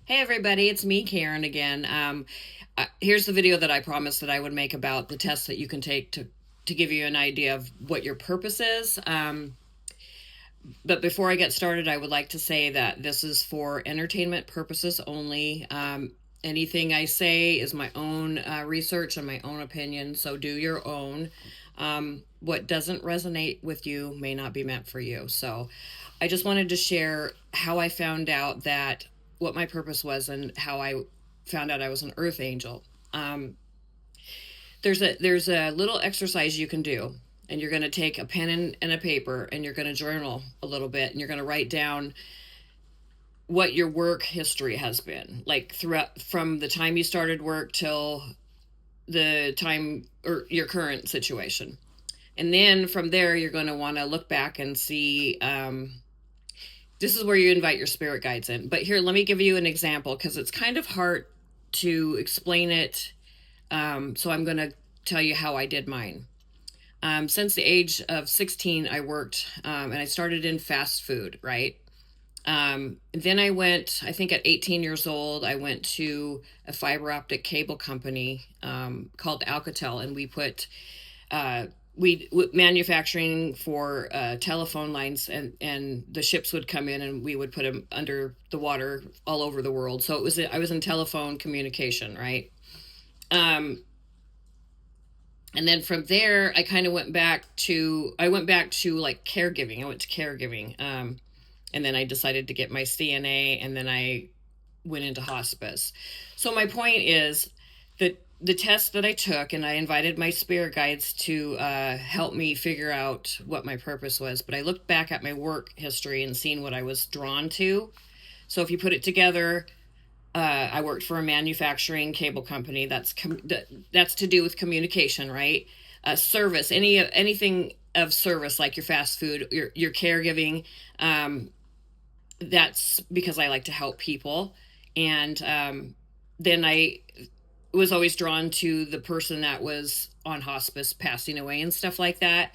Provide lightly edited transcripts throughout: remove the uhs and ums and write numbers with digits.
Hey everybody, it's me, Karen again. Here's the video that I promised that I would make about the test that you can take to give you an idea of what your purpose is. But before I get started, I would like to say that this is for entertainment purposes only. Anything I say is my own research and my own opinion, so do your own. What doesn't resonate with you may not be meant for you. So I just wanted to share how I found out that what my purpose was and how I found out I was an earth angel. Um, there's a little exercise you can do, and you're going to take a pen and a paper, and you're going to journal a little bit, and you're going to write down what your work history has been like throughout from the time you started work till the time or your current situation. And then from there, you're going to want to look back and see. This is where you invite your spirit guides in. But here, let me give you an example because it's kind of hard to explain it. So I'm going to tell you how I did mine. Since the age of 16, I worked and I started in fast food, right? Then I went, I think at 18 years old, I went to a fiber optic cable company called Alcatel, and uh, we manufacturing for telephone lines, and the ships would come in, and we would put them under the water all over the world. So I was in telephone communication, right? Um, and then from there, I kind of I went back to like caregiving. I went to caregiving. And then I decided to get my CNA, and then I went into hospice. So my point is that the test that I took, and I invited my spirit guides to help me figure out what my purpose was. But I looked back at my work history and seen what I was drawn to. So if you put it together, I worked for a manufacturing cable company. That's to do with communication, right? Service, anything of service like your fast food, your caregiving. That's because I like to help people. And then I was always drawn to the person that was on hospice passing away and stuff like that.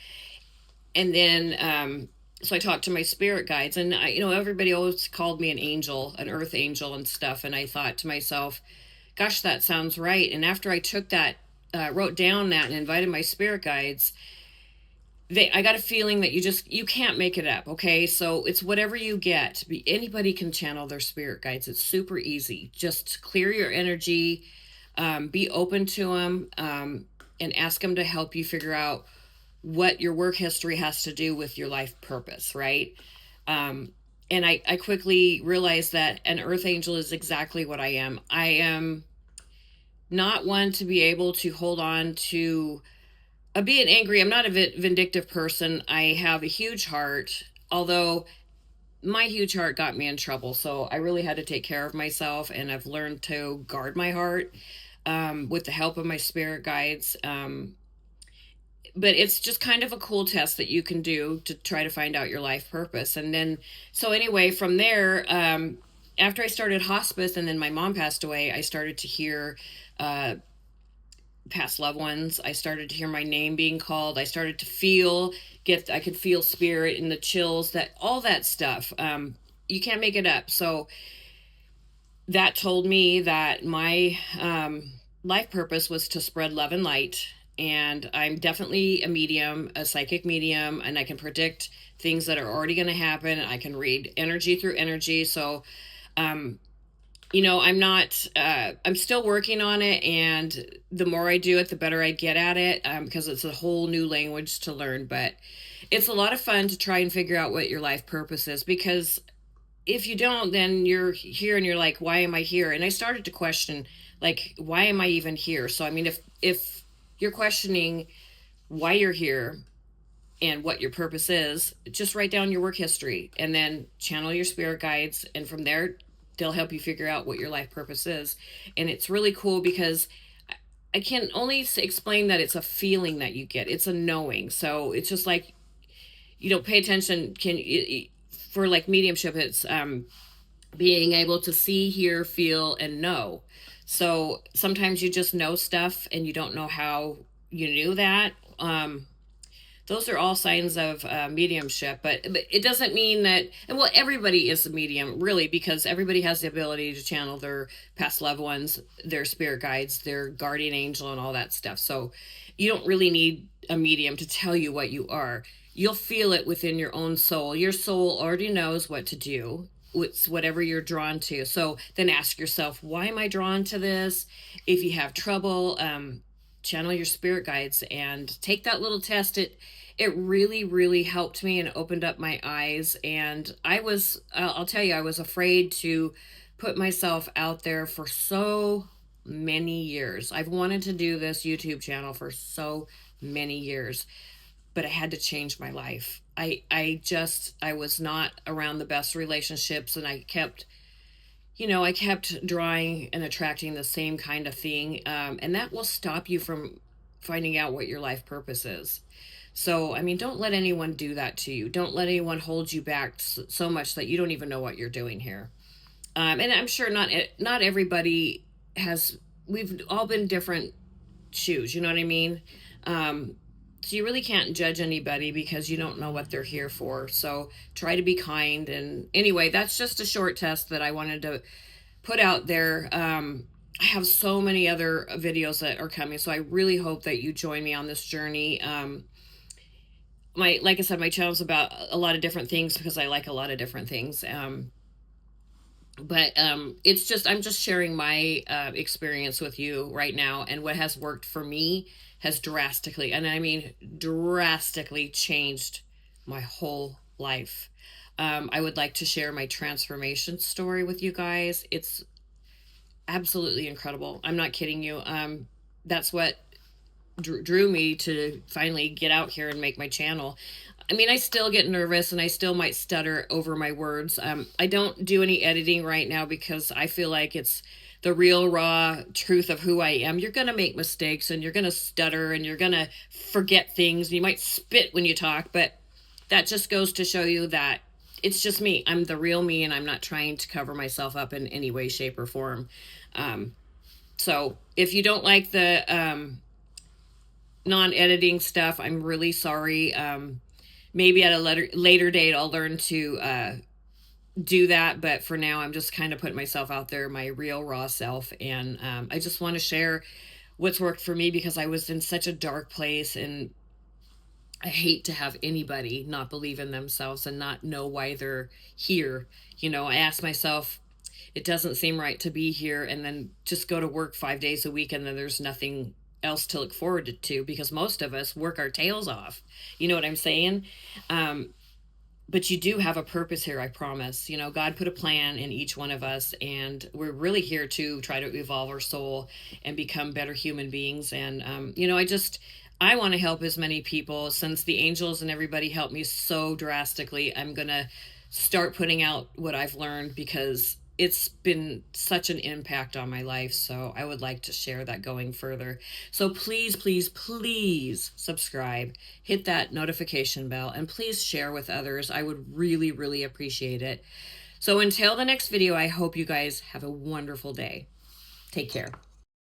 And then so I talked to my spirit guides, and everybody always called me an angel, an earth angel and stuff. And I thought to myself, gosh, that sounds right. And after I took that, wrote down that and invited my spirit guides, I got a feeling that you can't make it up. Okay, so it's whatever you get. Anybody can channel their spirit guides. It's super easy. Just clear your energy, be open to them, and ask them to help you figure out what your work history has to do with your life purpose, right? um, and I quickly realized that an earth angel is exactly what I am. I am not one to be able to hold on to being angry. I'm not a vindictive person. I have a huge heart, although my huge heart got me in trouble. So I really had to take care of myself, and I've learned to guard my heart with the help of my spirit guides. But it's just kind of a cool test that you can do to try to find out your life purpose. And then, so anyway, from there, after I started hospice and then my mom passed away, I started to hear uh, past loved ones. I started to hear my name being called. I started to I could feel spirit in the chills, that all that stuff. You can't make it up. So that told me that my life purpose was to spread love and light. And I'm definitely a medium, a psychic medium, and I can predict things that are already going to happen. I can read energy through energy. So, um, I'm not, I'm still working on it. And the more I do it, the better I get at it, because it's a whole new language to learn. But it's a lot of fun to try and figure out what your life purpose is, because if you don't, then you're here and you're like, why am I here? And I started to question, like, why am I even here? So, I mean, if you're questioning why you're here and what your purpose is, just write down your work history and then channel your spirit guides. And from there, they'll help you figure out what your life purpose is. And it's really cool because I can only explain that it's a feeling that you get. It's a knowing. So it's just like, pay attention. For like mediumship, it's being able to see, hear, feel, and know. So sometimes you just know stuff and you don't know how you knew that. those are all signs of mediumship. But it doesn't mean that, and well, everybody is a medium, really, because everybody has the ability to channel their past loved ones, their spirit guides, their guardian angel, and all that stuff. So you don't really need a medium to tell you what you are. You'll feel it within your own soul. Your soul already knows what to do. It's whatever you're drawn to. So then ask yourself, why am I drawn to this? If you have trouble, channel your spirit guides and take that little test. It really, really helped me and opened up my eyes. And I'll tell you, I was afraid to put myself out there for so many years. I've wanted to do this YouTube channel for so many years, but I had to change my life. I was not around the best relationships, and I kept drawing and attracting the same kind of thing. And that will stop you from finding out what your life purpose is. So, I mean, don't let anyone do that to you. Don't let anyone hold you back so much that you don't even know what you're doing here. And I'm sure not everybody has, we've all been different shoes, you know what I mean? So you really can't judge anybody because you don't know what they're here for. So try to be kind. And anyway, that's just a short test that I wanted to put out there. I have so many other videos that are coming, so I really hope that you join me on this journey. Like I said, my channel's about a lot of different things because I like a lot of different things. But it's just, I'm just sharing my experience with you right now, and what has worked for me has drastically, and I mean drastically, changed my whole life. I would like to share my transformation story with you guys. It's absolutely incredible. I'm not kidding you. That's what drew me to finally get out here and make my channel. I mean, I still get nervous and I still might stutter over my words. I don't do any editing right now because I feel like it's the real raw truth of who I am. You're going to make mistakes and you're going to stutter and you're going to forget things. And you might spit when you talk, but that just goes to show you that it's just me. I'm the real me, and I'm not trying to cover myself up in any way, shape, or form. So if you don't like the non-editing stuff, I'm really sorry. Maybe at a later date, I'll learn to do that. But for now, I'm just kind of putting myself out there, my real raw self. And I just want to share what's worked for me because I was in such a dark place, and I hate to have anybody not believe in themselves and not know why they're here. I ask myself, it doesn't seem right to be here and then just go to work 5 days a week and then there's nothing else to look forward to, because most of us work our tails off. You know what I'm saying? But you do have a purpose here, I promise. God put a plan in each one of us, and we're really here to try to evolve our soul and become better human beings. And, I want to help as many people. Since the angels and everybody helped me so drastically, I'm going to start putting out what I've learned because it's been such an impact on my life. So I would like to share that going further. So please, please, please subscribe, hit that notification bell, and please share with others. I would really, really appreciate it. So until the next video, I hope you guys have a wonderful day. Take care.